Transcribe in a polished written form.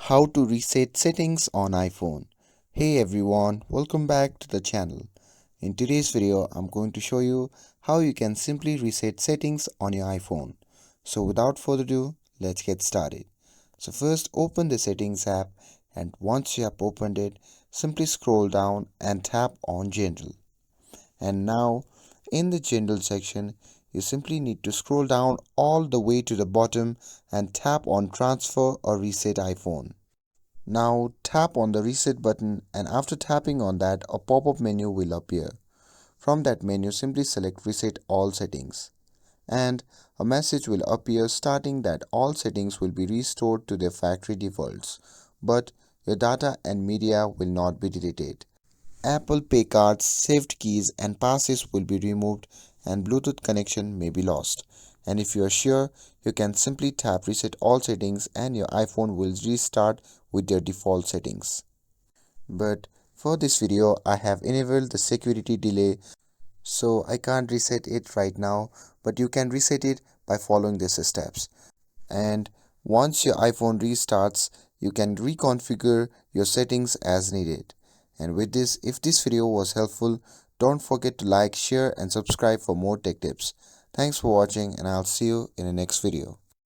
How to reset settings on iPhone. Hey everyone, welcome back to the channel. In today's video, I'm going to show you how you can simply reset settings on your iPhone. So without further ado, let's get started. So first open the settings app, and once you have opened it, simply scroll down and tap on General. And now in the General section, you simply need to scroll down all the way to the bottom and tap on Transfer or Reset iPhone. Now tap on the reset button, and after tapping on that, a pop-up menu will appear. From that menu, simply select Reset All Settings, and a message will appear stating that all settings will be restored to their factory defaults, but your data and media will not be deleted. Apple Pay cards, saved keys and passes will be removed, and Bluetooth connection may be lost. And if you are sure, you can simply tap Reset All Settings and your iPhone will restart with their default settings. But for this video, I have enabled the security delay, so I can't reset it right now, but you can reset it by following these steps. And once your iPhone restarts, you can reconfigure your settings as needed. And with this, if this video was helpful, don't forget to like, share and subscribe for more tech tips. Thanks for watching, and I'll see you in the next video.